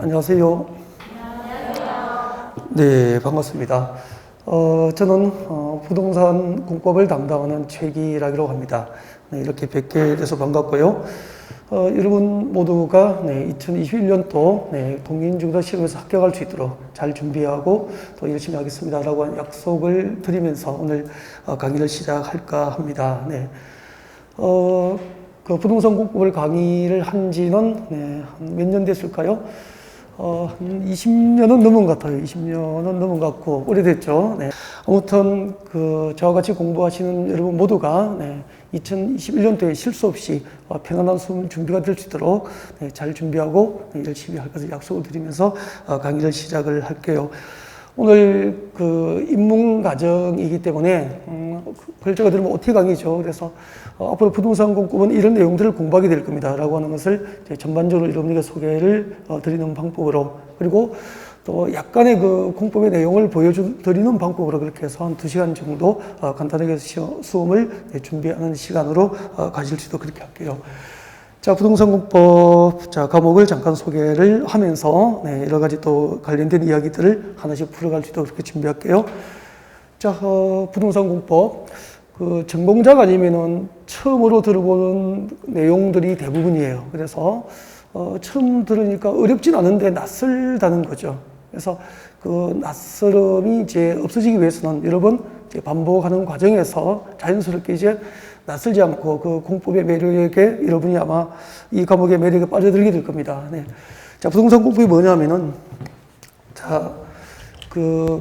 안녕하세요. 네, 반갑습니다. 저는 부동산 공법을 담당하는 최기락이라고 합니다. 네, 이렇게 뵙게 돼서 반갑고요. 여러분 모두가 2021년도 동인중개사 시험에서 합격할 수 있도록 잘 준비하고 또 열심히 하겠습니다라고 약속을 드리면서 오늘 강의를 시작할까 합니다. 네. 그 부동산 공법을 강의를 한 지는 한 몇 년 됐을까요? 한 20년은 넘은 것 같아요. 20년은 넘은 것 같고, 오래됐죠. 네. 아무튼, 저와 같이 공부하시는 여러분 모두가, 2021년도에 실수 없이 평안한 수험 준비가 될 수 있도록 잘 준비하고 열심히 할 것을 약속을 드리면서 강의를 시작을 할게요. 오늘 입문 과정이기 때문에, 글자가 들으면 OT 강의죠. 그래서 앞으로 부동산 공법은 이런 내용들을 공부하게 될 겁니다. 라고 하는 것을 전반적으로 여러분에게 소개를 드리는 방법으로, 그리고 또 약간의 공법의 내용을 보여드리는 방법으로 그렇게 해서 한 2시간 정도 간단하게 수험을 준비하는 시간으로 가질 수 있도록 그렇게 할게요. 자, 부동산 공법, 과목을 잠깐 소개를 하면서, 여러 가지 또 관련된 이야기들을 하나씩 풀어갈 수 있도록 그렇게 준비할게요. 자, 부동산 공법. 전공자가 아니면은 처음으로 들어보는 내용들이 대부분이에요. 그래서, 처음 들으니까 어렵진 않은데 낯설다는 거죠. 그래서 낯설음이 이제 없어지기 위해서는 여러 번 반복하는 과정에서 자연스럽게 이제 낯설지 않고 공법의 매력에 여러분이 아마 이 과목의 매력에 빠져들게 될 겁니다. 네. 자, 부동산 공법이 뭐냐면은,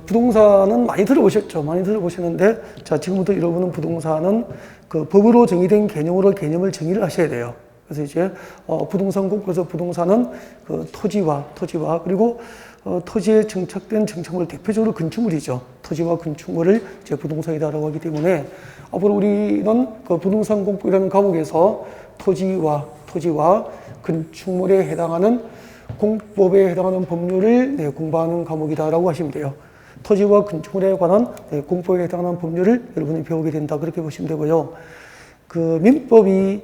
부동산은 많이 들어보셨죠? 많이 들어보셨는데, 자, 지금부터 여러분은 부동산은 법으로 정의된 개념으로 개념을 정의를 하셔야 돼요. 그래서 이제, 부동산 공법에서 부동산은 토지와 그리고 토지에 정착된 정착물, 대표적으로 건축물이죠. 토지와 건축물을 이제 부동산이다라고 하기 때문에 앞으로 우리는 부동산 공법이라는 과목에서 토지와 건축물에 해당하는 공법에 해당하는 법률을 공부하는 과목이다라고 하시면 돼요. 토지와 건축물에 관한 공법에 해당하는 법률을 여러분이 배우게 된다, 그렇게 보시면 되고요. 민법이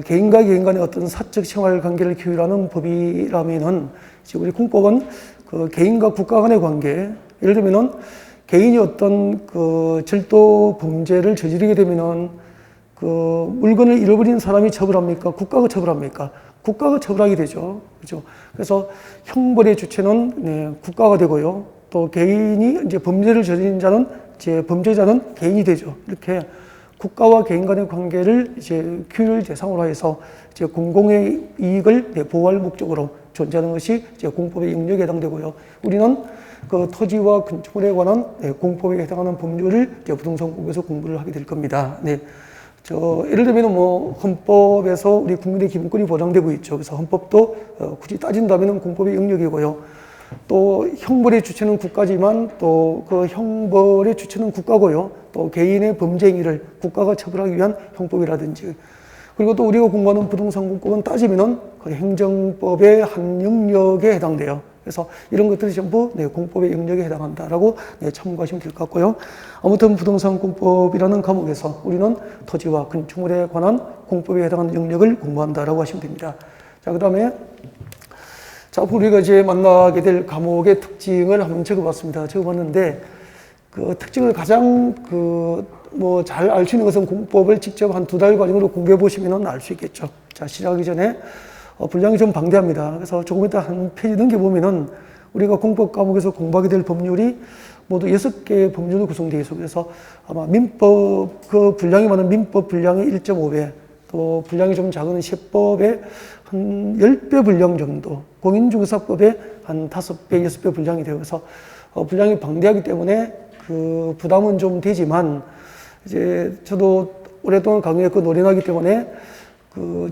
개인과 개인 간의 어떤 사적 생활 관계를 규율하는 법이라면은, 우리 공법은 개인과 국가 간의 관계, 예를 들면은 개인이 어떤 절도 범죄를 저지르게 되면은 물건을 잃어버린 사람이 처벌합니까? 국가가 처벌합니까? 국가가 처벌하게 되죠. 그죠? 그래서 형벌의 주체는 국가가 되고요. 또 개인이 이제 범죄를 저지른 자는 범죄자는 개인이 되죠. 이렇게 국가와 개인 간의 관계를 이제 규율 대상으로 해서 이제 공공의 이익을 보호할 목적으로 존재하는 것이 이제 공법의 영역에 해당되고요. 우리는 토지와 건축물에 관한 공법에 해당하는 법률을 이제 부동산 공법에서 공부를 하게 될 겁니다. 네. 예를 들면 헌법에서 우리 국민의 기본권이 보장되고 있죠. 그래서 헌법도 굳이 따진다면 공법의 영역이고요. 또 형벌의 주체는 국가지만 또 형벌의 주체는 국가고요. 또 개인의 범죄 행위를 국가가 처벌하기 위한 형법이라든지, 그리고 또 우리가 공부하는 부동산 공법은 따지면은 행정법의 한 영역에 해당돼요. 그래서 이런 것들이 전부 공법의 영역에 해당한다라고 참고하시면 될 것 같고요. 아무튼 부동산 공법이라는 과목에서 우리는 토지와 건축물에 관한 공법에 해당하는 영역을 공부한다라고 하시면 됩니다. 자, 그다음에 우리가 이제 만나게 될 과목의 특징을 한번 적어봤습니다. 적어봤는데 특징을 가장 잘 알 수 있는 것은 공법을 직접 한 2달 과정으로 공부해 보시면 알 수 있겠죠. 자, 시작하기 전에 분량이 좀 방대합니다. 그래서 조금 이따 한 페이지 넘겨보면은 우리가 공법 과목에서 공부하게 될 법률이 모두 6개의 법률로 구성되어 있어요. 그래서 아마 민법, 분량이 많은 민법 분량의 1.5배, 또 분량이 좀 작은 세법의 한 10배 분량 정도, 공인중개사법의 한 5배, 6배 분량이 되어서 분량이 방대하기 때문에 부담은 좀 되지만, 이제 저도 오랫동안 강의했고 노련하기 때문에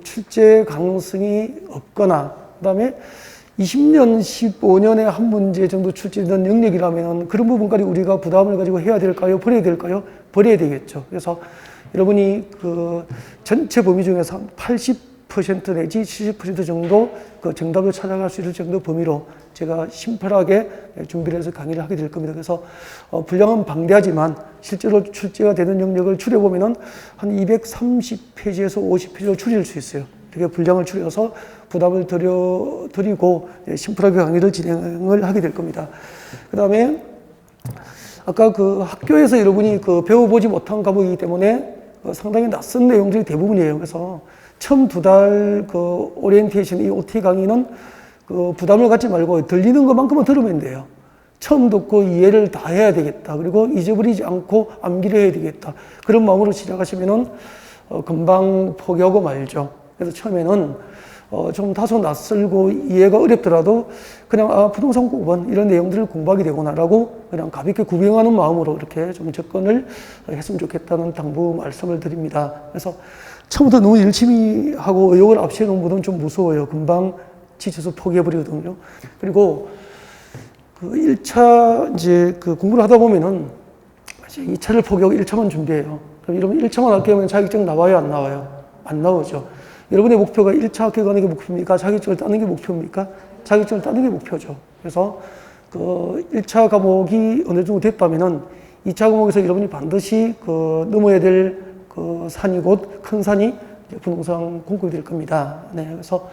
출제 가능성이 없거나, 그 다음에 20년, 15년에 한 문제 정도 출제된 영역이라면 그런 부분까지 우리가 부담을 가지고 해야 될까요? 버려야 될까요? 버려야 되겠죠. 그래서 여러분이 전체 범위 중에서 80% 내지 70% 정도 정답을 찾아갈 수 있을 정도 범위로 제가 심플하게 준비를 해서 강의를 하게 될 겁니다. 그래서 분량은 방대하지만 실제로 출제가 되는 영역을 추려보면은 한 230페이지에서 50페이지로 줄일 수 있어요. 이렇게 분량을 줄여서 부담을 드리고 심플하게 강의를 진행을 하게 될 겁니다. 그 다음에 아까 그 학교에서 여러분이 그 배워보지 못한 과목이기 때문에 상당히 낯선 내용들이 대부분이에요. 그래서 처음 2달 그 오리엔테이션 이 OT 강의는 그 부담을 갖지 말고 들리는 것만큼은 들으면 돼요. 처음 듣고 이해를 다 해야 되겠다. 그리고 잊어버리지 않고 암기를 해야 되겠다. 그런 마음으로 시작하시면은 금방 포기하고 말죠. 그래서 처음에는 좀 다소 낯설고 이해가 어렵더라도 그냥 부동산 공부원 이런 내용들을 공부하게 되구나라고 그냥 가볍게 구경하는 마음으로 이렇게 좀 접근을 했으면 좋겠다는 당부 말씀을 드립니다. 그래서 처음부터 너무 열심히 하고 의욕을 앞세우는 분은 좀 무서워요. 금방 지쳐서 포기해버리거든요. 그리고 그 1차 이제 그 공부를 하다 보면은 이제 2차를 포기하고 1차만 준비해요. 그럼 여러분 1차만 합격하면 자격증 나와요? 안 나와요? 안 나오죠. 여러분의 목표가 1차 합격하는 게 목표입니까? 자격증을 따는 게 목표입니까? 자격증을 따는 게 목표죠. 그래서 그 1차 과목이 어느 정도 됐다면은 2차 과목에서 여러분이 반드시 그 넘어야 될 그 산이 곧 큰 산이 부동산 공급이 될 겁니다. 네. 그래서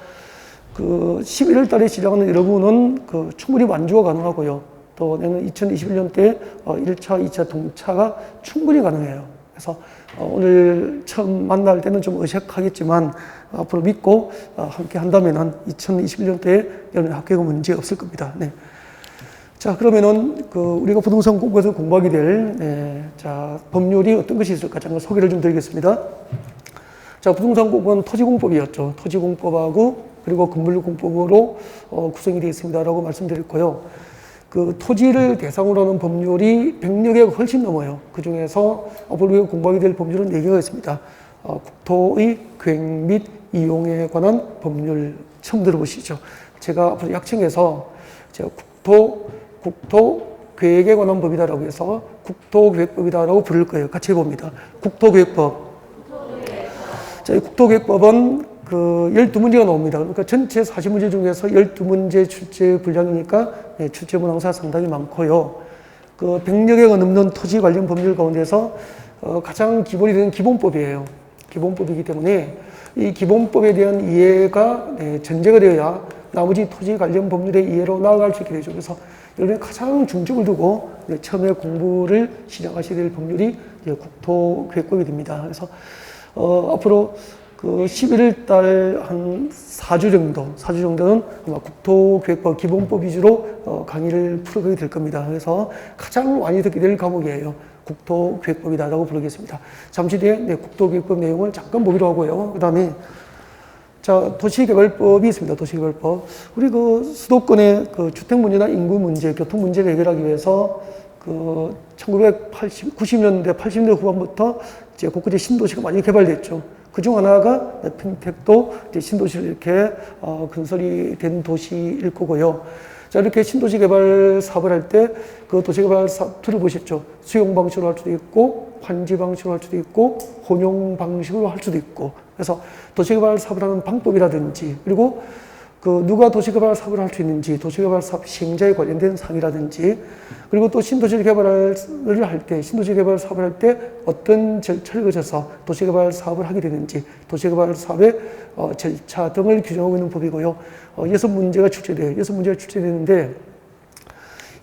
그 11월 달에 시작하는 여러분은 그 충분히 완주가 가능하고요. 또 내년 2021년 때 1차, 2차 동차가 충분히 가능해요. 그래서 오늘 처음 만날 때는 좀 어색하겠지만 앞으로 믿고 함께 한다면은 2021년 때에 여러분 합격은 문제 없을 겁니다. 네. 자, 그러면은 그 우리가 부동산 공부에서 공부하게 될 자, 법률이 어떤 것이 있을까 잠깐 소개를 좀 드리겠습니다. 자, 부동산 공부는 토지공법이었죠. 토지공법하고 그리고 건물공법으로 구성이 되어 있습니다라고 말씀드렸고요. 그 토지를 대상으로 하는 법률이 100여 개가 훨씬 넘어요. 그 중에서 앞으로 우리가 공부하게 될 법률은 4개가 있습니다. 국토의 계획 및 이용에 관한 법률 처음 들어보시죠? 제가 앞으로 약칭해서 제가 국토 계획에 관한 법이다라고 해서 국토계획법이다라고 부를 거예요. 같이 해봅니다. 국토계획법. 자, 이 국토계획법은 그 12문제가 나옵니다. 그러니까 전체 40문제 중에서 12문제 출제 분량이니까 출제 문항사 상당히 많고요. 그 100여 개가 넘는 토지 관련 법률 가운데서 가장 기본이 되는 기본법이에요. 기본법이기 때문에 이 기본법에 대한 이해가 전제가 되어야 나머지 토지 관련 법률의 이해로 나아갈 수 있게 되죠. 그래서 여러분이 가장 중점을 두고 처음에 공부를 시작하셔야 될 법률이 국토계획법이 됩니다. 그래서 앞으로 그 11월 달 한 4주 정도는 아마 국토계획법 기본법 위주로 강의를 풀어가게 될 겁니다. 그래서 가장 많이 듣게 될 과목이에요. 국토계획법이다라고 부르겠습니다. 잠시 뒤에 국토계획법 내용을 잠깐 보기로 하고요. 그 다음에 자, 도시개발법이 있습니다. 도시개발법. 우리 그 수도권의 그 주택 문제나 인구 문제, 교통 문제를 해결하기 위해서 그 1990년대, 80년대 후반부터 이제 곳곳에 신도시가 많이 개발됐죠. 그 중 하나가 평택도 이제 신도시를 이렇게 건설이 된 도시일 거고요. 자, 이렇게 신도시 개발 사업을 할 때 그 도시 개발 사업 들어보셨죠? 수용 방식으로 할 수도 있고, 환지 방식으로 할 수도 있고, 혼용 방식으로 할 수도 있고. 그래서 도시 개발 사업을 하는 방법이라든지, 그리고 그 누가 도시 개발 사업을 할 수 있는지, 도시 개발 사업 시행자에 관련된 사항이라든지, 그리고 또 신도시 개발을 할 때, 신도시 개발 사업을 할 때 어떤 절차를 거쳐서 도시 개발 사업을 하게 되는지, 도시 개발 사업의 절차 등을 규정하고 있는 법이고요. 6문제가 출제돼요. 6문제가 출제되는데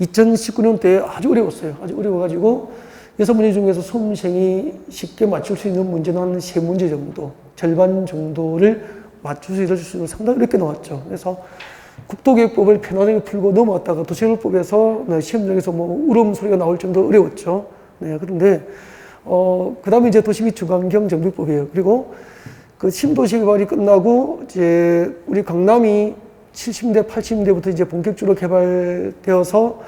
2019년도에 아주 어려웠어요. 아주 어려워가지고 6문제 중에서 수험생이 쉽게 맞출 수 있는 문제는 한 3문제 정도, 절반 정도를 맞출 수 있는 상당히 어렵게 나왔죠. 그래서 국토계획법을 편안하게 풀고 넘어왔다가 도시계획법에서 시험장에서 뭐 울음 소리가 나올 정도로 어려웠죠. 네, 그런데 그 다음에 이제 도시 및 주거환경 정비법이에요. 그리고 그 신도시 개발이 끝나고 이제 우리 강남이 70대, 80대부터 이제 본격적으로 개발되어서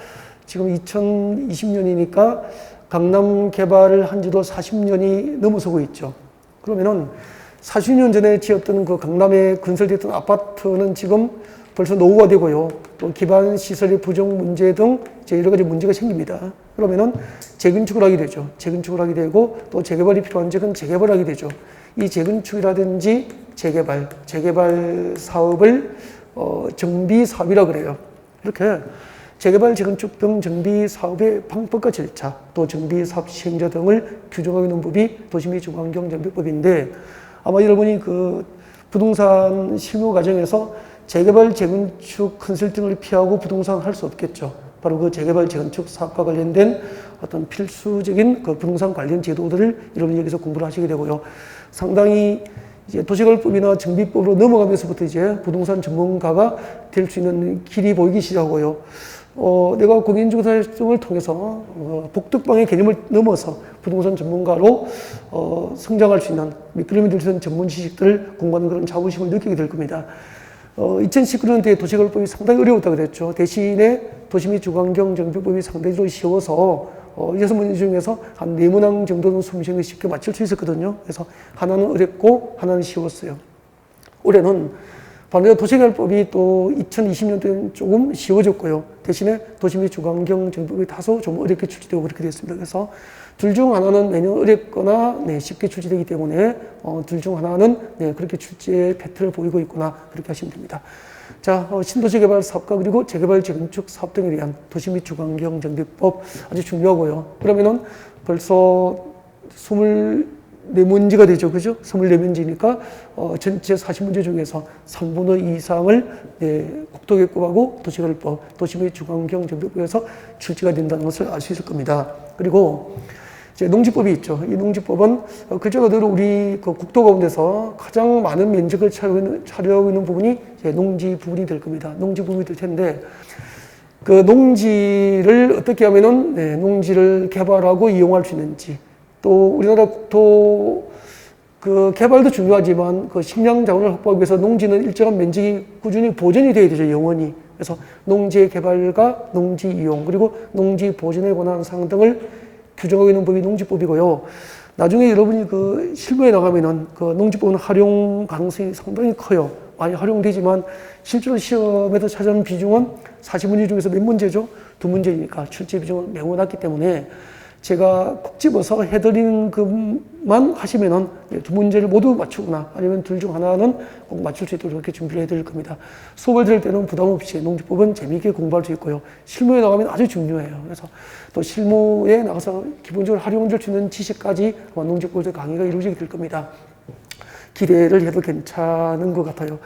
지금 2020년이니까 강남 개발을 한 지도 40년이 넘어서고 있죠. 그러면은 40년 전에 지었던 그 강남에 건설됐던 아파트는 지금 벌써 노후가 되고요. 또 기반 시설의 부족 문제 등 이제 여러 가지 문제가 생깁니다. 그러면은 재건축을 하게 되죠. 재건축을 하게 되고 또 재개발이 필요한 적은 재개발을 하게 되죠. 이 재건축이라든지 재개발 사업을 정비 사업이라고 그래요. 이렇게 재개발, 재건축 등 정비 사업의 방법과 절차, 또 정비 사업 시행자 등을 규정하고 있는 법이 도시 및 주거환경 정비법인데 아마 여러분이 그 부동산 실무 과정에서 재개발, 재건축 컨설팅을 피하고 부동산 할 수 없겠죠. 바로 그 재개발, 재건축 사업과 관련된 어떤 필수적인 그 부동산 관련 제도들을 여러분이 여기서 공부를 하시게 되고요. 상당히 이제 도시개발법이나 정비법으로 넘어가면서부터 이제 부동산 전문가가 될 수 있는 길이 보이기 시작하고요. 내가 공인중개사 활동을 통해서 복덕방의 개념을 넘어서 부동산 전문가로 성장할 수 있는 미끄럼이 될 수 있는 전문 지식들을 공부하는 그런 자부심을 느끼게 될 겁니다. 2019년도에 도시개발법이 상당히 어려웠다고 그랬죠. 대신에 도시 및 주거환경 정비법이 상대적으로 쉬워서 6문제 중에서 한 4문항 정도는 수험시험에 쉽게 맞출 수 있었거든요. 그래서 하나는 어렵고 하나는 쉬웠어요. 올해는 반대로 도시개발법이 또 2020년도에는 조금 쉬워졌고요. 대신에 도시 및 주거환경 정비법이 다소 좀 어렵게 출제되고 그렇게 됐습니다. 그래서 둘 중 하나는 매년 어렵거나 쉽게 출제되기 때문에 둘 중 하나는 그렇게 출제 패턴을 보이고 있구나 그렇게 하시면 됩니다. 자, 신도시 개발 사업과 그리고 재개발 재건축 사업 등에 대한 도시 및 주거환경 정비법 아주 중요하고요. 그러면은 벌써 24문제가 되죠. 그죠? 24문제니까 전체 40문제 중에서 3분의 2 이상을 국토개혁법하고 도시개발법, 도시 및 주거환경 정비법에서 출제가 된다는 것을 알 수 있을 겁니다. 그리고 이제 농지법이 있죠. 이 농지법은 글자 그대로 우리 그 국토 가운데서 가장 많은 면적을 차지하고 있는 부분이 이제 농지 부분이 될 겁니다. 농지 부분이 될 텐데 그 농지를 어떻게 하면은 농지를 개발하고 이용할 수 있는지 또 우리나라 국토 그 개발도 중요하지만 그 식량 자원을 확보하기 위해서 농지는 일정한 면적이 꾸준히 보존이 돼야 되죠. 영원히. 그래서 농지의 개발과 농지 이용 그리고 농지 보존에 관한 사항 등을 규정하고 있는 법이 농지법이고요. 나중에 여러분이 그 실무에 나가면은 그 농지법은 활용 가능성이 상당히 커요. 많이 활용되지만 실제로 시험에서 찾아오는 비중은 40문제 중에서 몇 문제죠? 2문제니까 출제 비중은 매우 낮기 때문에 제가 콕 집어서 해드리는 것만 하시면은 2문제를 모두 맞추거나 아니면 둘 중 하나는 꼭 맞출 수 있도록 이렇게 준비를 해드릴 겁니다. 수업을 들을 때는 부담 없이 농지법은 재미있게 공부할 수 있고요. 실무에 나가면 아주 중요해요. 그래서 또 실무에 나가서 기본적으로 활용될 수 있는 지식까지 아마 농지법에서 강의가 이루어지게 될 겁니다. 기대를 해도 괜찮은 것 같아요.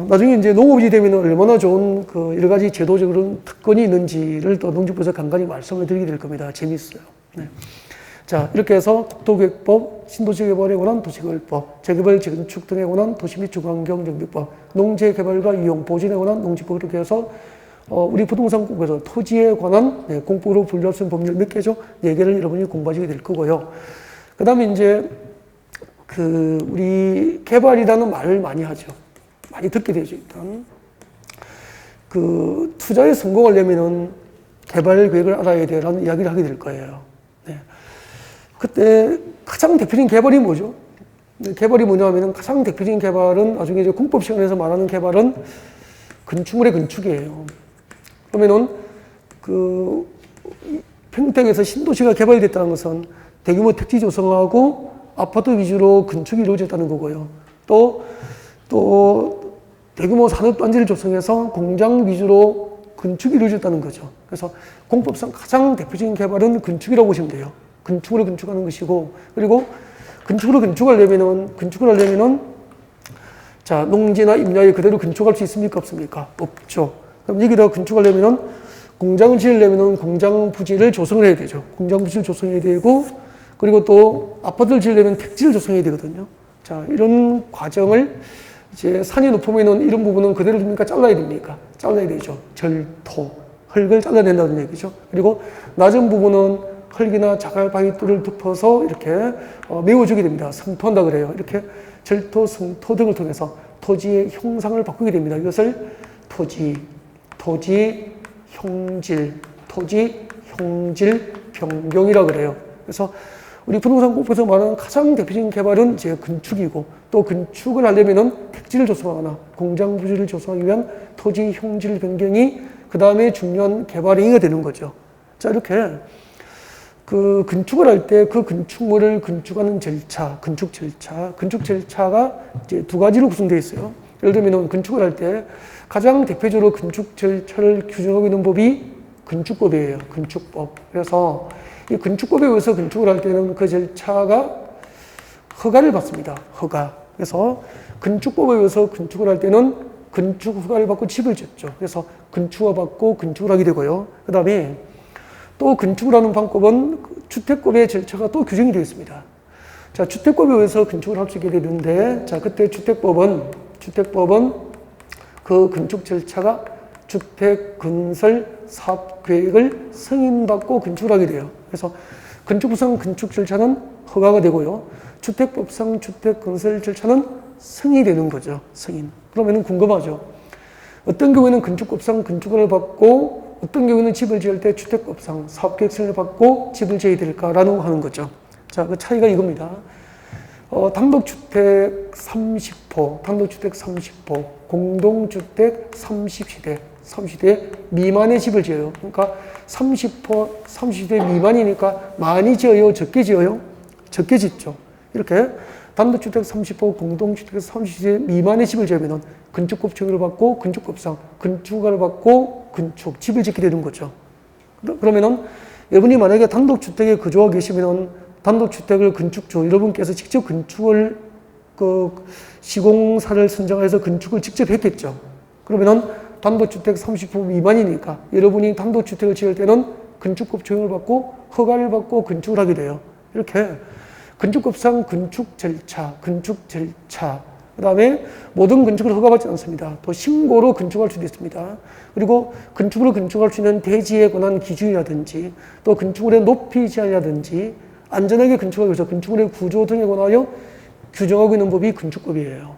나중에 이제 농업이 되면 얼마나 좋은 그 여러 가지 제도적으로 특권이 있는지를 또 농지법에서 간간히 말씀을 드리게 될 겁니다. 재미있어요. 네. 자, 이렇게 해서 국토개혁법, 신도시개발에 관한 도시개발법, 재개발, 재건축 등에 관한 도시 및 주거환경 정비법, 농지개발과 이용, 보존에 관한 농지법 이렇게 해서 우리 부동산국에서 토지에 관한 공법으로 분류할 수 있는 법률 몇 개죠? 4개를 여러분이 공부하시게 될 거고요. 그 다음에 이제 우리 개발이라는 말을 많이 하죠. 많이 듣게 되죠, 일단. 투자에 성공하려면은 개발 계획을 알아야 돼라는 이야기를 하게 될 거예요. 네. 그때 가장 대표적인 개발이 뭐죠? 개발이 뭐냐 하면은 가장 대표적인 개발은 나중에 이제 공법 시간에서 말하는 개발은 건축물의 건축이에요. 그러면은 평택에서 신도시가 개발됐다는 것은 대규모 택지 조성하고 아파트 위주로 건축이 이루어졌다는 거고요. 또 대규모 산업단지를 조성해서 공장 위주로 건축이 이루어졌다는 거죠. 그래서 공법상 가장 대표적인 개발은 건축이라고 보시면 돼요. 건축으로 건축하는 것이고, 그리고 건축을 하려면은 자, 농지나 임야에 그대로 건축할 수 있습니까? 없습니까? 없죠. 그럼 여기다 건축하려면은 공장을 지으려면은 공장 부지를 조성을 해야 되죠. 공장 부지를 조성해야 되고, 그리고 또 아파트를 지으려면 택지를 조성해야 되거든요. 자, 이런 과정을 이제 산이 높으면은 이런 부분은 그대로 둡니까? 잘라야 됩니까? 잘라야 되죠. 절토, 흙을 잘라야 된다는 얘기죠. 그리고 낮은 부분은 흙이나 자갈바위돌을 덮어서 이렇게 메워주게 됩니다. 성토한다 그래요. 이렇게 절토, 성토 등을 통해서 토지의 형상을 바꾸게 됩니다. 이것을 토지 형질 변경이라고 그래요. 그래서 우리 부동산공법에서 말하는 가장 대표적인 개발은 이제 건축이고, 또 건축을 하려면은 택지를 조성하거나 공장 부지를 조성하기 위한 토지 형질 변경이 그 다음에 중요한 개발 행위가 되는 거죠. 자, 이렇게 건축을 할 때 그 건축물을 건축하는 절차, 건축 절차가 이제 2가지로 구성되어 있어요. 예를 들면 건축을 할 때 가장 대표적으로 건축 절차를 규정하고 있는 법이 건축법이에요. 건축법. 그래서 이 건축법에 의해서 건축을 할 때는 그 절차가 허가를 받습니다. 허가. 그래서 건축법에 의해서 건축을 할 때는 건축 허가를 받고 집을 짓죠. 그래서 건축허가 받고 건축을 하게 되고요. 그 다음에 또 건축을 하는 방법은 주택법의 절차가 또 규정이 되어 있습니다. 자, 주택법에 의해서 건축을 할 수 있게 되는데, 자, 그때 주택법은 그 건축 절차가 주택 건설 사업 계획을 승인받고 건축을 하게 돼요. 그래서 건축부상 건축 절차는 허가가 되고요. 주택법상 주택 건설 절차는 승인이 되는 거죠. 승인. 그러면은 궁금하죠. 어떤 경우에는 건축법상 건축을 받고 어떤 경우에는 집을 지을 때 주택법상 사업계획 승인을 받고 집을 지어야 될까라는 하는 거죠. 자, 그 차이가 이겁니다. 단독주택 30호, 공동주택 30세대 미만의 집을 지어요. 그러니까 30세대 미만이니까 많이 지어요? 적게 지어요? 적게 짓죠. 이렇게 단독주택 30호, 공동주택 30세대 미만의 집을 지으면 건축법 처리를 받고 건축법상 건축허가를 받고 집을 짓게 되는 거죠. 그러면은 여러분이 만약에 단독주택에 거주하고 계시면은 단독주택을 건축주, 여러분께서 직접 건축을, 시공사를 선정해서 건축을 직접 했겠죠. 그러면은 단독주택 30호 미만이니까 여러분이 단독주택을 지을 때는 건축법 적용을 받고 허가를 받고 건축을 하게 돼요. 이렇게 건축법상 건축 절차, 그 다음에 모든 건축을 허가받지 않습니다. 또 신고로 건축할 수도 있습니다. 그리고 건축으로 건축할 수 있는 대지에 관한 기준이라든지 또 건축물의 높이 제한이라든지 안전하게 건축하기 위해서 건축물의 구조 등에 관하여 규정하고 있는 법이 건축법이에요.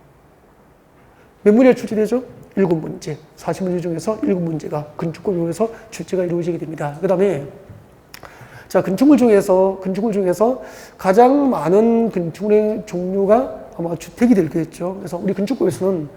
몇 문제 출제되죠? 7문제. 40문제 중에서 7문제가 건축법에 의해서 출제가 이루어지게 됩니다. 그 다음에 자, 건축물 중에서 가장 많은 건축물의 종류가 아마 주택이 될 거겠죠. 그래서 우리 건축법에서는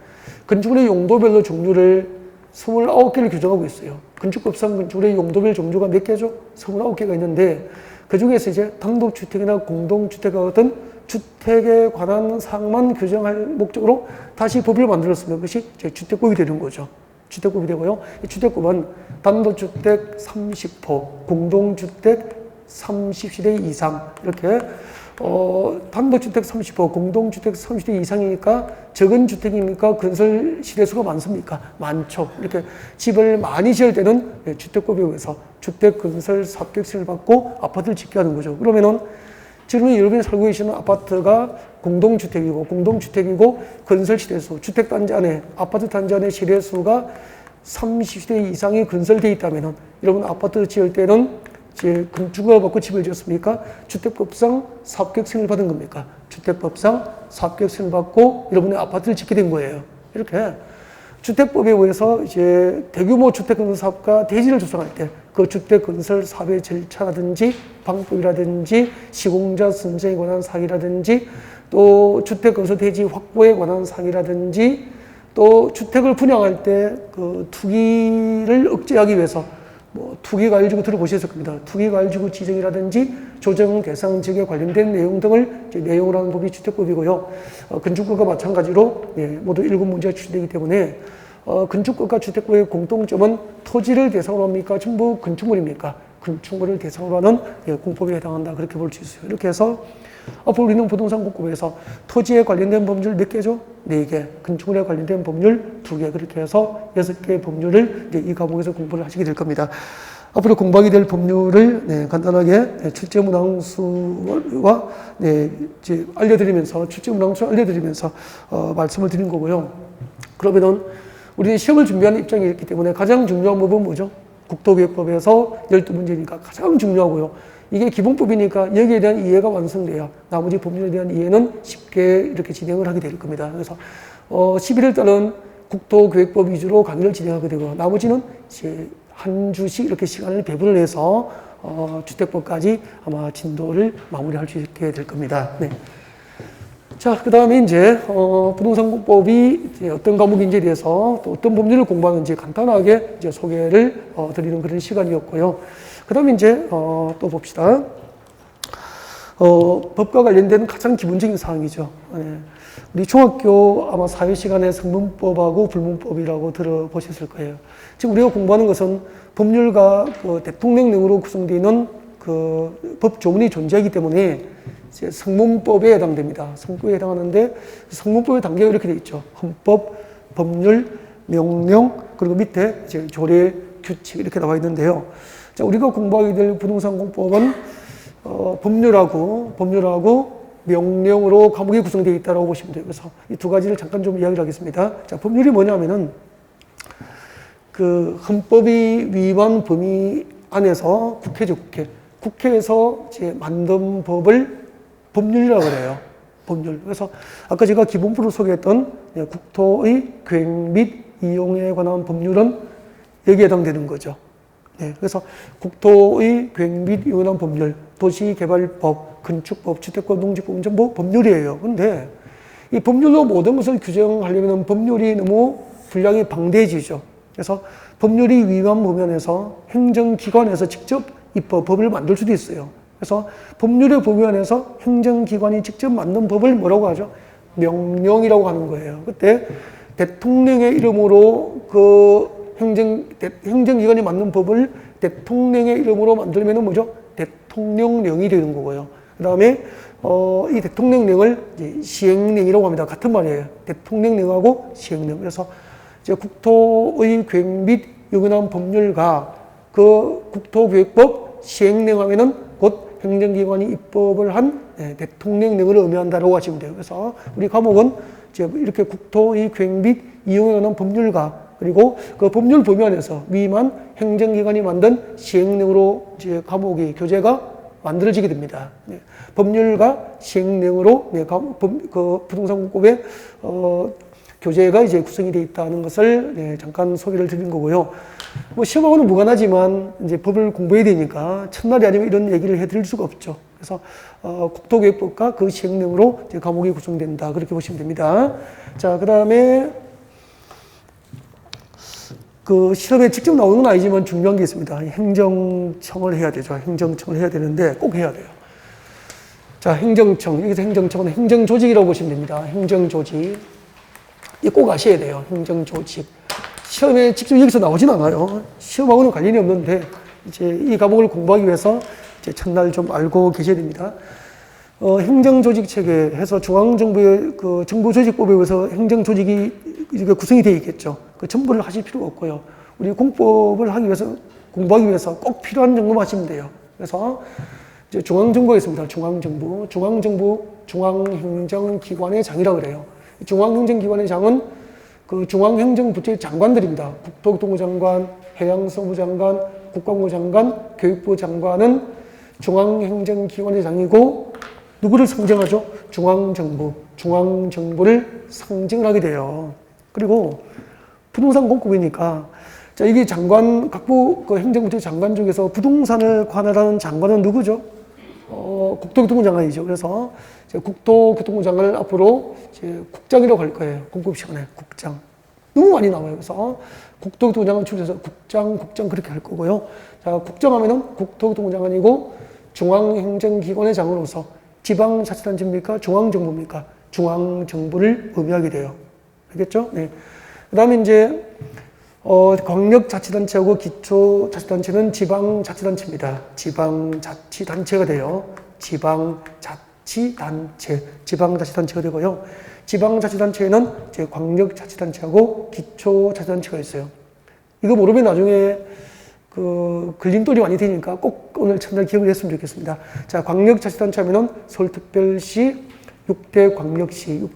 건축물의 용도별로 종류를 29개를 규정하고 있어요. 건축법상 건축물의 용도별 종류가 몇 개죠? 29개가 있는데 그 중에서 이제 단독주택이나 공동주택과 같은 주택에 관한 사항만 규정할 목적으로 다시 법을 만들었으면 그것이 이제 주택법이 되는 거죠. 주택법이 되고요. 이 주택법은 단독주택 30호, 공동주택 30세대 이상 이렇게 단독주택 30호, 공동주택 30세대 이상이니까 적은 주택입니까? 건설 시대수가 많습니까? 많죠. 이렇게 집을 많이 지을 때는 주택법에 의해서 주택 건설 사업계획을 받고 아파트를 짓게 하는 거죠. 그러면은 지금 여러분이 살고 계시는 아파트가 공동주택이고 건설 시대수, 주택단지 안에 아파트 단지 안에 시대수가 30세대 이상이 건설되어 있다면은 여러분 아파트 지을 때는 이제 건축허가 받고 집을 지었습니까? 주택법상 사업계획 승인을 받은 겁니까? 주택법상 사업계획 승인을 받고 여러분의 아파트를 짓게 된 거예요. 이렇게 주택법에 의해서 이제 대규모 주택건설 사업과 대지를 조성할 때 그 주택건설 사업의 절차라든지 방법이라든지 시공자 선정에 관한 사항이라든지 또 주택건설 대지 확보에 관한 사항이라든지 또 주택을 분양할 때 그 투기를 억제하기 위해서 투기과열지구 들어보셨을 겁니다. 투기과열지구 지정이라든지 조정 대상 지역에 관련된 내용 등을 내용을 하는 법이 주택법이고요. 건축법과 마찬가지로 모두 7문제가 출제되기 때문에 건축법과 주택법의 공통점은 토지를 대상으로 합니까? 전부 건축물입니까? 건축물을 대상으로 하는 공법에 해당한다. 그렇게 볼 수 있어요. 이렇게 해서 앞으로 우리는 부동산 공법에서 토지에 관련된 법률 몇 개죠? 4개. 건축물에 관련된 법률 2개. 그렇게 해서 6개의 법률을 이 과목에서 공부를 하시게 될 겁니다. 앞으로 공부하게 될 법률을 간단하게 출제문항수와 이제 출제문항수 알려드리면서 말씀을 드린 거고요. 그러면은 우리는 시험을 준비하는 입장이기 때문에 가장 중요한 법은 뭐죠? 국토기획법에서 12문제니까 가장 중요하고요. 이게 기본법이니까 여기에 대한 이해가 완성돼야 나머지 법률에 대한 이해는 쉽게 이렇게 진행을 하게 될 겁니다. 그래서 11월 달은 국토기획법 위주로 강의를 진행하게 되고 나머지는 이제 한 주씩 이렇게 시간을 배분을 해서 주택법까지 아마 진도를 마무리할 수 있게 될 겁니다. 네. 자, 그 다음에 이제, 부동산공법이 이제 어떤 과목인지에 대해서 또 어떤 법률을 공부하는지 간단하게 이제 소개를 드리는 그런 시간이었고요. 그 다음에 이제, 또 봅시다. 법과 관련된 가장 기본적인 사항이죠. 네. 우리 중학교 아마 사회 시간에 성문법하고 불문법이라고 들어보셨을 거예요. 지금 우리가 공부하는 것은 법률과 대통령령으로 구성되어 있는 그 법 조문이 존재하기 때문에 이제 성문법에 해당됩니다. 성문법에 해당하는데 성문법의 단계가 이렇게 되어 있죠. 헌법, 법률, 명령, 그리고 밑에 이제 조례, 규칙 이렇게 나와 있는데요. 자, 우리가 공부하게 될 부동산 공법은 법률하고 명령으로 과목이 구성되어 있다고 보시면 돼요. 그래서 이 두 가지를 잠깐 좀 이야기를 하겠습니다. 자, 법률이 뭐냐면은 그 헌법이 위반 범위 안에서 국회죠, 국회. 국회에서 이제 만든 법을 법률이라고 그래요. 법률. 그래서 아까 제가 기본부로 소개했던 국토의 계획 및 이용에 관한 법률은 여기에 해당되는 거죠. 네, 그래서 국토의 계획 및 이용에 관한 법률, 도시개발법, 건축법, 주택법, 농지법은 전부 법률이에요. 근데 이 법률로 모든 것을 규정하려면 법률이 너무 분량이 방대해지죠. 그래서 법률이 위반 범위안에서 행정기관에서 직접 법을 만들 수도 있어요. 그래서 법률의 범위 안에서 행정기관이 직접 만든 법을 뭐라고 하죠? 명령이라고 하는 거예요. 그때 대통령의 이름으로 그 행정기관이 만든 법을 대통령의 이름으로 만들면 뭐죠? 대통령령이 되는 거고요. 그 다음에 이 대통령령을 이제 시행령이라고 합니다. 같은 말이에요. 대통령령하고 시행령. 그래서 이제 국토의 계획 및 요구한 법률과 그 국토계획법 시행령 하면은 곧 행정기관이 입법을 한 대통령령을 의미한다라고 하시면 돼요. 그래서 우리 과목은 이제 이렇게 국토의 계획 및 이용에 관한 법률과 그리고 그 법률 범위 안에서 위임한 행정기관이 만든 시행령으로 이제 과목이 교재가 만들어지게 됩니다. 법률과 시행령으로 그 부동산 공법의 교재가 이제 구성이 되어 있다는 것을 잠깐 소개를 드린 거고요. 뭐 시험하고는 무관하지만 이제 법을 공부해야 되니까 첫날이 아니면 이런 얘기를 해드릴 수가 없죠. 그래서 국토계획법과 그 시행령으로 이제 과목이 구성된다 그렇게 보시면 됩니다. 자, 그 다음에 그 시험에 직접 나오는 건 아니지만 중요한 게 있습니다. 행정청을 해야 되죠. 행정청을 해야 되는데 꼭 해야 돼요. 자, 행정청. 여기서 행정청은 행정조직이라고 보시면 됩니다. 행정조직. 이거 꼭 아셔야 돼요. 행정조직. 시험에 직접 여기서 나오진 않아요. 시험하고는 관련이 없는데, 이제 이 과목을 공부하기 위해서 이제 첫날 좀 알고 계셔야 됩니다. 행정조직 체계에서 중앙정부의 그 정부조직법에 의해서 행정조직이 이렇게 구성이 되어 있겠죠. 그 전부를 하실 필요가 없고요. 우리 공법을 하기 위해서, 공부하기 위해서 꼭 필요한 정도만 하시면 돼요. 그래서 이제 중앙정부가 있습니다. 중앙정부. 중앙행정기관의 장이라고 그래요. 중앙행정기관의 장은 그 중앙행정부처의 장관들입니다. 국토교통부 장관, 해양성부 장관, 국방부 장관, 교육부 장관은 중앙행정기관의 장이고 누구를 상징하죠? 중앙정부를 상징을 하게 돼요. 그리고 부동산 공급이니까 자, 이게 장관, 각부 그 행정부처 장관 중에서 부동산을 관할하는 장관은 누구죠? 국토교통부 장관이죠. 그래서 국토교통부 장관을 앞으로 이제 국장이라고 할 거예요. 공급 시간에 국장. 너무 많이 나와요. 그래서 국토교통부 장관 출해서 국장 그렇게 할 거고요. 자, 국장하면은 국토교통부 장관이고 중앙행정기관의 장으로서 지방자치단체입니까? 중앙정부입니까? 중앙정부를 의미하게 돼요. 알겠죠? 네. 그 다음에 이제 광역자치단체하고 기초자치단체는 지방자치단체입니다. 지방자치단체가 돼요. 지방자치단체가 되고요. 지방자치단체에는 이제 광역자치단체하고 기초자치단체가 있어요. 이거 모르면 나중에 그 걸림돌이 많이 되니까 꼭 오늘 첫날 기억을 했으면 좋겠습니다. 자, 광역자치단체 하면은 서울특별시, 6대 광역시,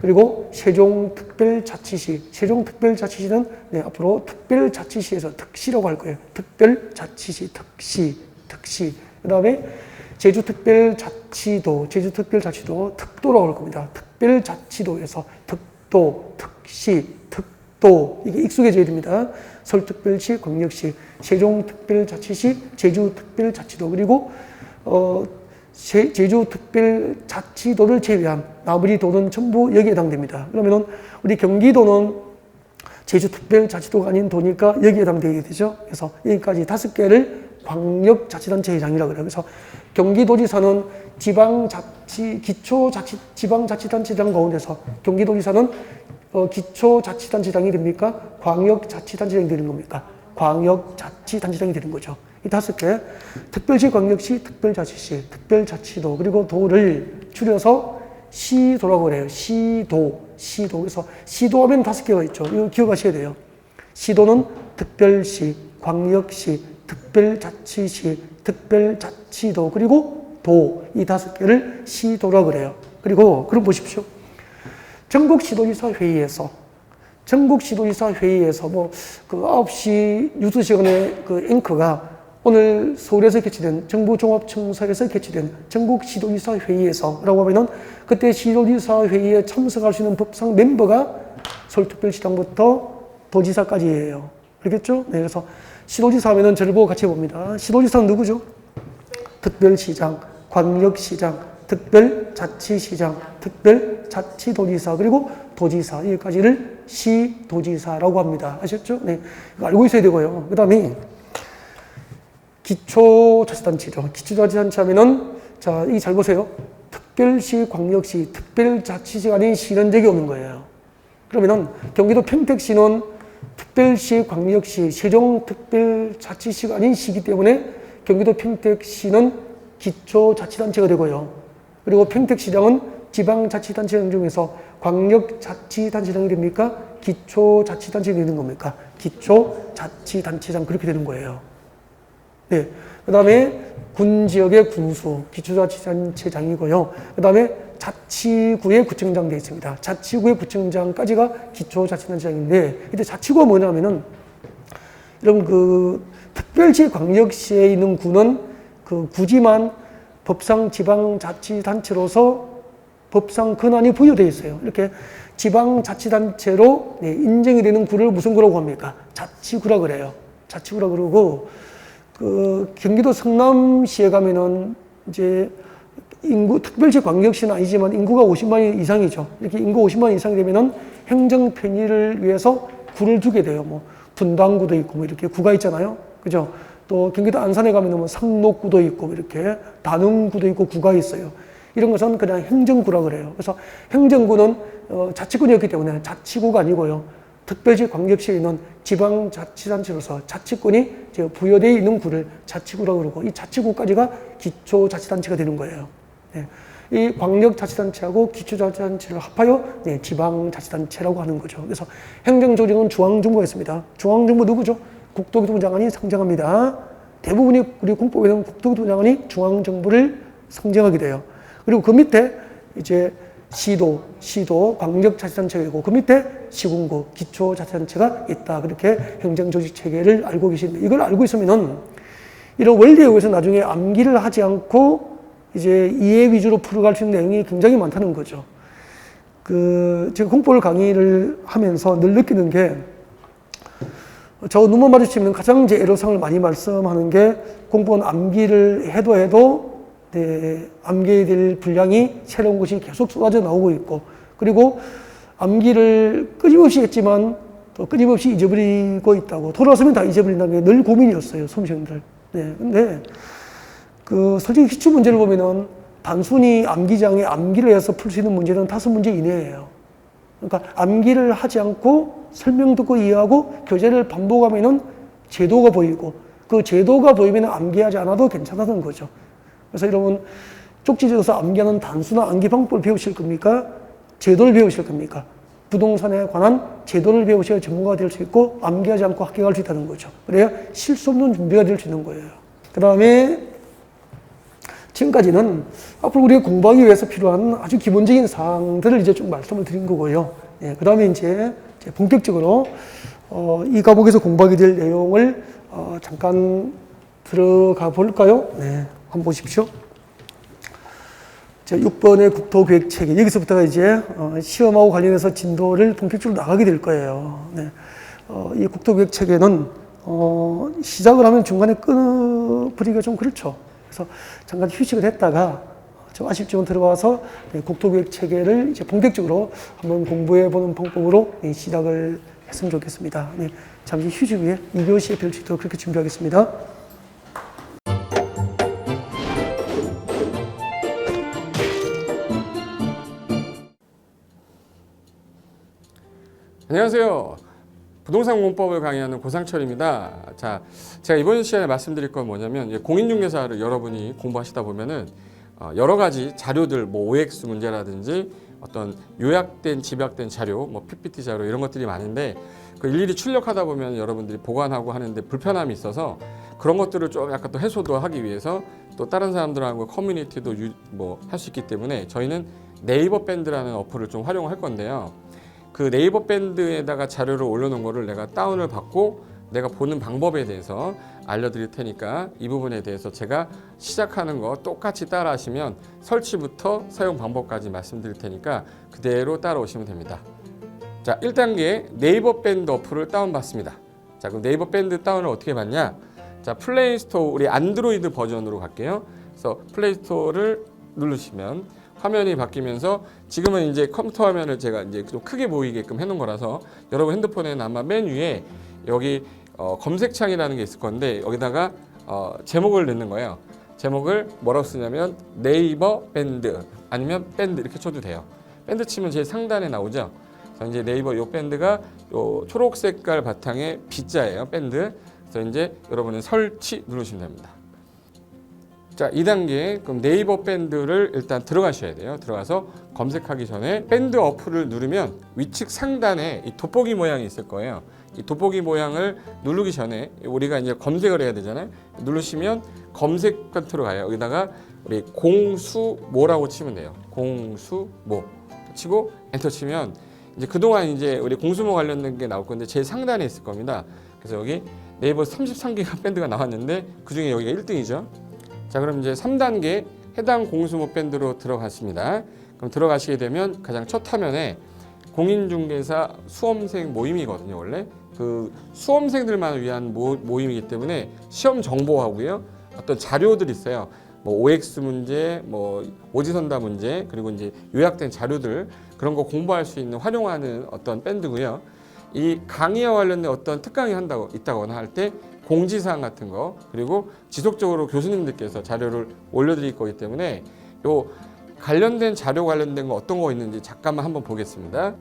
그리고 세종특별자치시. 세종특별자치시는 앞으로 특별자치시에서 특시라고 할 거예요. 특별자치시, 특시. 그 다음에 제주특별자치도, 특도라고 할 겁니다. 특별자치도에서 특도, 특시, 특도. 이게 익숙해져야 됩니다. 서울특별시, 광역시, 세종특별자치시, 제주특별자치도, 그리고 제주특별자치도를 제외한 나머지 도는 전부 여기에 해당됩니다. 그러면은 우리 경기도는 제주특별자치도가 아닌 도니까 여기에 해당되게 되죠. 그래서 여기까지 5개를 광역자치단체장이라고 그래요. 그래서 경기도지사는 지방자치단체장 가운데서 경기도지사는 기초자치단체장이 됩니까? 광역자치단체장이 되는 겁니까? 광역자치단체장이 되는 거죠. 이 5개. 특별시, 광역시, 특별자치시, 특별자치도, 그리고 도를 줄여서 시도라고 그래요. 시도. 그래서 시도하면 5개가 있죠. 이거 기억하셔야 돼요. 시도는 특별시, 광역시, 특별자치시, 특별자치도, 그리고 도. 이 5개를 시도라고 그래요. 그리고, 그럼 보십시오. 전국시도지사 회의에서 뭐, 그 9시 뉴스 시간에 그 앵커가 오늘 서울에서 개최된 정부종합청사에서 개최된 전국시도지사 회의에서라고 하면은 그때 시도지사 회의에 참석할 수 있는 법상 멤버가 서울특별시장부터 도지사까지예요. 알겠죠? 네, 그래서 시도지사 하면은 저를 보고 같이 봅니다. 시도지사는 누구죠? 특별시장, 광역시장, 특별자치시장, 특별자치도지사, 그리고 도지사, 여기까지를 시도지사라고 합니다. 아셨죠? 네. 이거 알고 있어야 되고요. 그 다음에 기초자치단체죠. 기초자치단체 하면은, 자, 이 잘 보세요. 특별시, 광역시, 특별자치시가 아닌 시는적이 오는 거예요. 그러면은 경기도 평택시는 특별시, 광역시, 세종특별자치시가 아닌 시기 때문에 경기도 평택시는 기초자치단체가 되고요. 그리고 평택시장은 지방자치단체 중에서 광역자치단체장이 됩니까? 기초자치단체가 되는 겁니까? 기초자치단체장, 그렇게 되는 거예요. 네. 그 다음에 군지역의 군수, 기초자치단체장이고요. 그 다음에 자치구의 구청장 되어 있습니다. 자치구의 구청장까지가 기초자치단체장인데, 이때 자치구가 뭐냐면은, 여러분 그 특별시 광역시에 있는 구는 그 구지만 법상 지방자치단체로서 법상 권한이 부여되어 있어요. 이렇게 지방자치단체로 인정이 되는 구를 무슨 구라고 합니까? 자치구라고 그래요. 자치구라고 그러고, 그 경기도 성남시에 가면은 이제 인구, 특별시 광역시는 아니지만 인구가 50만 이상이죠. 이렇게 인구 50만 이상이 되면은 행정 편의를 위해서 구를 두게 돼요. 뭐 분당구도 있고 뭐 이렇게 구가 있잖아요. 그죠? 또 경기도 안산에 가면은 뭐 상록구도 있고 이렇게 단흥구도 있고 구가 있어요. 이런 것은 그냥 행정구라 그래요. 그래서 행정구는 자치권이었기 때문에 자치구가 아니고요. 특별시 광역시에 있는 지방자치단체로서 자치권이 부여되어 있는 구를 자치구라고 그러고, 이 자치구까지가 기초자치단체가 되는 거예요. 네. 이 광역자치단체하고 기초자치단체를 합하여 지방자치단체라고 하는 거죠. 그래서 행정조직은 중앙정부가 있습니다. 중앙정부 누구죠? 국토교통부 장관이 상정합니다. 대부분이 우리 공법에는 국토교통부 장관이 중앙정부를 상정하게 돼요. 그리고 그 밑에 이제 시도, 광역자치단체가 있고, 그 밑에 시군구, 기초자치단체가 있다. 그렇게 행정조직 체계를 알고 계신데, 이걸 알고 있으면은 이런 원리에 의해서 나중에 암기를 하지 않고 이제 이해 위주로 풀어갈 수 있는 내용이 굉장히 많다는 거죠. 제가 공법 강의를 하면서 늘 느끼는 게, 저 눈만 마주치면 가장 제 애로사항을 많이 말씀하는 게, 공법은 암기를 해도 암기해야 될 분량이 새로운 것이 계속 쏟아져 나오고 있고, 그리고 암기를 끊임없이 했지만 또 끊임없이 잊어버리고 있다고, 돌아서면 다 잊어버린다는 게 늘 고민이었어요, 수험생들. 네. 근데 솔직히 기출 문제를 보면은 단순히 암기장에 암기를 해서 풀 수 있는 문제는 5문제 이내예요. 그러니까 암기를 하지 않고 설명 듣고 이해하고 교재를 반복하면은 제도가 보이고, 그 제도가 보이면 암기하지 않아도 괜찮다는 거죠. 그래서 여러분, 쪽지에서 암기하는 단순한 암기 방법을 배우실 겁니까? 제도를 배우실 겁니까? 부동산에 관한 제도를 배우셔야 전문가가 될 수 있고, 암기하지 않고 합격할 수 있다는 거죠. 그래야 실수 없는 준비가 될 수 있는 거예요. 그 다음에 지금까지는 앞으로 우리가 공부하기 위해서 필요한 아주 기본적인 사항들을 이제 좀 말씀을 드린 거고요. 그 다음에 이제 본격적으로 이 과목에서 공부하게 될 내용을 잠깐 들어가 볼까요? 네, 한번 보십시오. 6번의 국토계획체계, 여기서부터가 이제 시험하고 관련해서 진도를 본격적으로 나가게 될 거예요. 네. 이 국토계획체계는 시작을 하면 중간에 끊어버리기가 좀 그렇죠. 그래서 잠깐 휴식을 했다가 좀 아쉽지만 들어와서 국토계획체계를 이제 본격적으로 한번 공부해보는 방법으로 시작을 했으면 좋겠습니다. 네. 잠시 휴식 후에 2교시에 뵐 수 있도록 그렇게 준비하겠습니다. 안녕하세요. 부동산 공법을 강의하는 고상철입니다. 자, 제가 이번 시간에 말씀드릴 건 뭐냐면 공인중개사를 여러분이 공부하시다 보면은 여러 가지 자료들, 뭐 OX 문제라든지 어떤 요약된 집약된 자료, 뭐 PPT 자료 이런 것들이 많은데 그 일일이 출력하다 보면 여러분들이 보관하고 하는데 불편함이 있어서 그런 것들을 좀 약간 또 해소도 하기 위해서 또 다른 사람들하고 커뮤니티도 뭐 할 수 있기 때문에 저희는 네이버 밴드라는 어플을 좀 활용할 건데요. 그 네이버 밴드에다가 자료를 올려놓은 거를 내가 다운을 받고 내가 보는 방법에 대해서 알려드릴 테니까 이 부분에 대해서 제가 시작하는 거 똑같이 따라 하시면 설치부터 사용 방법까지 말씀드릴 테니까 그대로 따라오시면 됩니다. 자, 1단계 네이버 밴드 어플을 다운받습니다. 자, 그럼 네이버 밴드 다운을 어떻게 받냐? 자, 플레이스토어 우리 안드로이드 버전으로 갈게요. 그래서 플레이스토어를 누르시면 화면이 바뀌면서 지금은 이제 컴퓨터 화면을 제가 이제 좀 크게 보이게끔 해놓은 거라서 여러분 핸드폰에는 아마 맨 위에 여기 검색창이라는 게 있을 건데 여기다가 제목을 넣는 거예요. 제목을 뭐라고 쓰냐면 네이버 밴드 아니면 밴드 이렇게 쳐도 돼요. 밴드 치면 제일 상단에 나오죠. 그래서 이제 네이버 요 밴드가 요 초록 색깔 바탕에 B자예요. 밴드. 그래서 이제 여러분은 설치 누르시면 됩니다. 자, 2단계 그럼 네이버 밴드를 일단 들어가셔야 돼요. 들어가서 검색하기 전에 밴드 어플을 누르면 위측 상단에 이 돋보기 모양이 있을 거예요. 이 돋보기 모양을 누르기 전에 우리가 이제 검색을 해야 되잖아요. 누르시면 검색 컨트롤 가요. 여기다가 우리 공수모라고 치면 돼요. 공수모 치고 엔터 치면 이제 그동안 이제 우리 공수모 관련된 게 나올 건데 제일 상단에 있을 겁니다. 그래서 여기 네이버 33개가 밴드가 나왔는데 그중에 여기가 1등이죠. 자, 그럼 이제 3단계 해당 공수모 밴드로 들어갔습니다. 그럼 들어가시게 되면 가장 첫 화면에 공인중개사 수험생 모임이거든요. 원래 그 수험생들만 위한 모임이기 때문에 시험 정보하고요. 어떤 자료들이 있어요. 뭐 OX 문제, 뭐 오지선다 문제, 그리고 이제 요약된 자료들 그런 거 공부할 수 있는 활용하는 어떤 밴드고요. 이 강의와 관련된 어떤 특강이 있다거나 할 때 공지사항 같은 거 그리고 지속적으로 교수님들께서 자료를 올려드릴 거기 때문에 요 관련된 자료 관련된 거 어떤 거 있는지 잠깐만 한번 보겠습니다.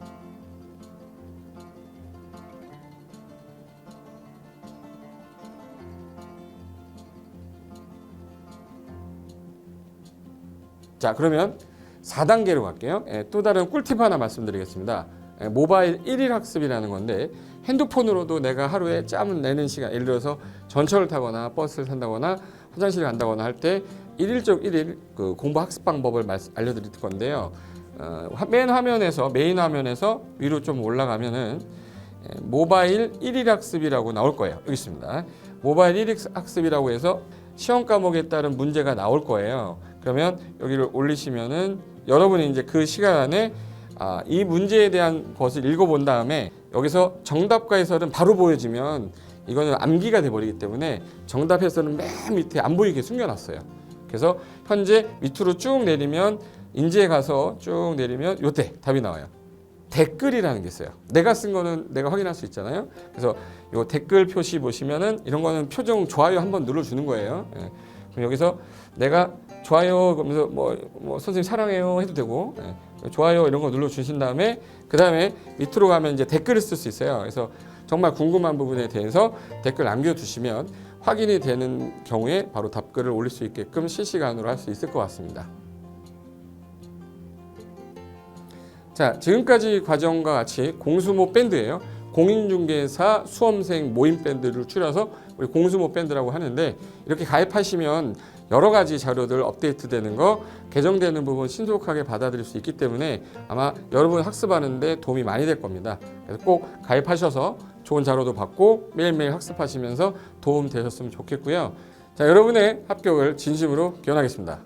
자, 그러면 4단계로 갈게요. 또 다른 꿀팁 하나 말씀드리겠습니다. 모바일 1일 학습이라는 건데 핸드폰으로도 내가 하루에 짬을 내는 시간, 예를 들어서 전철을 타거나 버스를 탄다거나 화장실을 간다거나 할 때 1일 그 공부 학습 방법을 알려드릴 건데요. 메인 화면에서 위로 좀 올라가면은 모바일 1일 학습이라고 나올 거예요. 여기 있습니다. 모바일 1일 학습이라고 해서 시험 과목에 따른 문제가 나올 거예요. 그러면 여기를 올리시면은 여러분이 이제 그 시간 안에 이 문제에 대한 것을 읽어본 다음에 여기서 정답과 해설은 바로 보여지면 이거는 암기가 돼버리기 때문에 정답 해설은 맨 밑에 안 보이게 숨겨놨어요. 그래서 현재 밑으로 쭉 내리면 인지에 가서 쭉 내리면 요때 답이 나와요. 댓글이라는 게 있어요. 내가 쓴 거는 내가 확인할 수 있잖아요. 그래서 요 댓글 표시 보시면은 이런 거는 표정 좋아요 한번 눌러주는 거예요. 예. 그럼 여기서 내가 좋아요 그러면서 뭐 선생님 사랑해요 해도 되고 좋아요 이런 거 눌러주신 다음에 그 다음에 밑으로 가면 이제 댓글을 쓸 수 있어요. 그래서 정말 궁금한 부분에 대해서 댓글 남겨주시면 확인이 되는 경우에 바로 답글을 올릴 수 있게끔 실시간으로 할 수 있을 것 같습니다. 자, 지금까지 과정과 같이 공수모 밴드예요. 공인중개사 수험생 모임 밴드를 줄여서 우리 공수모 밴드라고 하는데 이렇게 가입하시면 여러 가지 자료들 업데이트되는 거 개정되는 부분 신속하게 받아들일 수 있기 때문에 아마 여러분 학습하는데 도움이 많이 될 겁니다. 그래서 꼭 가입하셔서 좋은 자료도 받고 매일매일 학습하시면서 도움 되셨으면 좋겠고요. 자, 여러분의 합격을 진심으로 기원하겠습니다.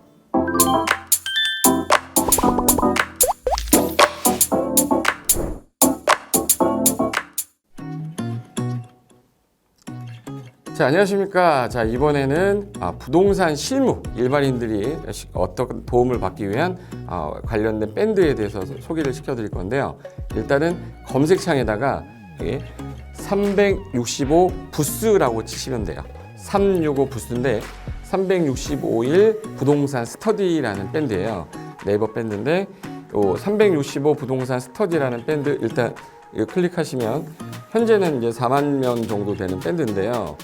자, 안녕하십니까. 자, 이번에는 부동산 실무 일반인들이 어떤 도움을 받기 위한 관련된 밴드에 대해서 소개를 시켜드릴 건데요. 일단은 검색창에다가 365 부스라고 치시면 돼요. 365 부스인데 365일 부동산 스터디라는 밴드예요. 네이버 밴드인데 요 365 부동산 스터디라는 밴드 일단 이거 클릭하시면 현재는 이제 4만 명 정도 되는 밴드인데요.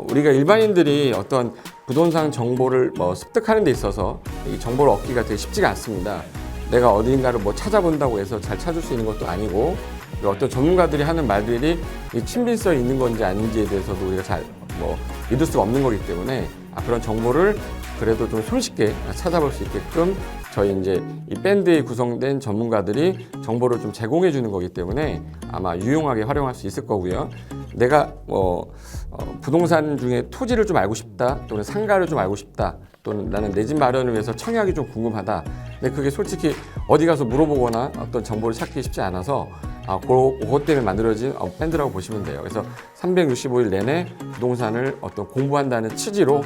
우리가 일반인들이 어떤 부동산 정보를 뭐 습득하는 데 있어서 이 정보를 얻기가 되게 쉽지가 않습니다. 내가 어딘가를 뭐 찾아본다고 해서 잘 찾을 수 있는 것도 아니고, 그리고 어떤 전문가들이 하는 말들이 이 친밀성이 있는 건지 아닌지에 대해서도 우리가 잘 뭐 믿을 수가 없는 거기 때문에 그런 정보를 그래도 좀 손쉽게 찾아볼 수 있게끔 저희 이제 이 밴드에 구성된 전문가들이 정보를 좀 제공해 주는 거기 때문에 아마 유용하게 활용할 수 있을 거고요. 내가 부동산 중에 토지를 좀 알고 싶다, 또는 상가를 좀 알고 싶다, 또는 나는 내 집 마련을 위해서 청약이 좀 궁금하다. 근데 그게 솔직히 어디 가서 물어보거나 어떤 정보를 찾기 쉽지 않아서 그것 때문에 만들어진 밴드라고 보시면 돼요. 그래서 365일 내내 부동산을 어떤 공부한다는 취지로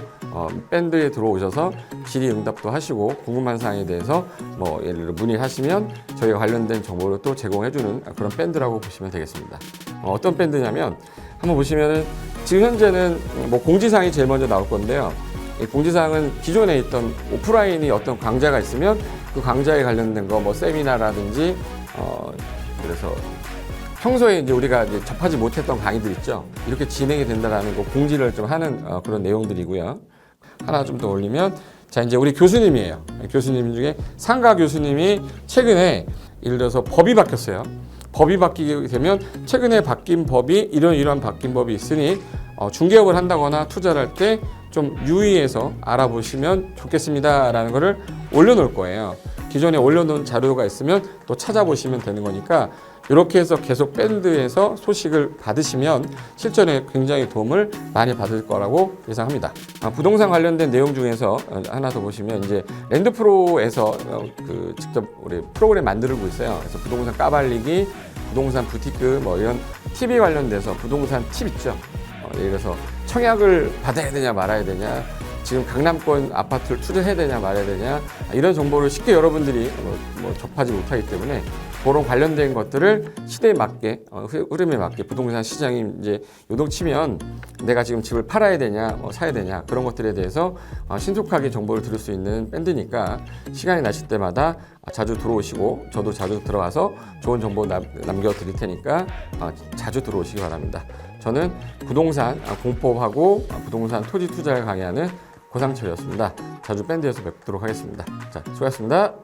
밴드에 들어오셔서 질의응답도 하시고 궁금한 사항에 대해서 뭐 예를 들어 문의하시면 저희가 관련된 정보를 또 제공해주는 그런 밴드라고 보시면 되겠습니다. 어떤 밴드냐면 한번 보시면은 지금 현재는 뭐 공지사항이 제일 먼저 나올 건데요. 이 공지사항은 기존에 있던 오프라인이 어떤 강좌가 있으면 그 강좌에 관련된 거 뭐 세미나라든지 그래서 평소에 이제 우리가 이제 접하지 못했던 강의들 있죠. 이렇게 진행이 된다라는 거 공지를 좀 하는 그런 내용들이고요. 하나 좀 더 올리면 자 이제 우리 교수님이에요. 교수님 중에 상가 교수님이 최근에 예를 들어서 법이 바뀌었어요. 법이 바뀌게 되면 최근에 바뀐 법이 이러한 바뀐 법이 있으니 중개업을 한다거나 투자를 할 때 좀 유의해서 알아보시면 좋겠습니다라는 거를 올려놓을 거예요. 기존에 올려놓은 자료가 있으면 또 찾아보시면 되는 거니까 이렇게 해서 계속 밴드에서 소식을 받으시면 실전에 굉장히 도움을 많이 받을 거라고 예상합니다. 부동산 관련된 내용 중에서 하나 더 보시면 이제 랜드프로에서 직접 우리 프로그램 만들고 있어요. 그래서 부동산 까발리기, 부동산 부티크 뭐 이런 팁이 관련돼서 부동산 팁 있죠. 예를 들어서 청약을 받아야 되냐 말아야 되냐, 지금 강남권 아파트를 투자해야 되냐 말아야 되냐, 이런 정보를 쉽게 여러분들이 접하지 못하기 때문에 그런 관련된 것들을 시대에 맞게 흐름에 맞게 부동산 시장이 이제 요동치면 내가 지금 집을 팔아야 되냐 사야 되냐 그런 것들에 대해서 신속하게 정보를 들을 수 있는 밴드니까 시간이 나실 때마다 자주 들어오시고 저도 자주 들어가서 좋은 정보 남겨드릴 테니까 자주 들어오시기 바랍니다. 저는 부동산 공법하고 부동산 토지 투자를 강의하는 고상철이었습니다. 자주 밴드에서 뵙도록 하겠습니다. 자, 수고하셨습니다.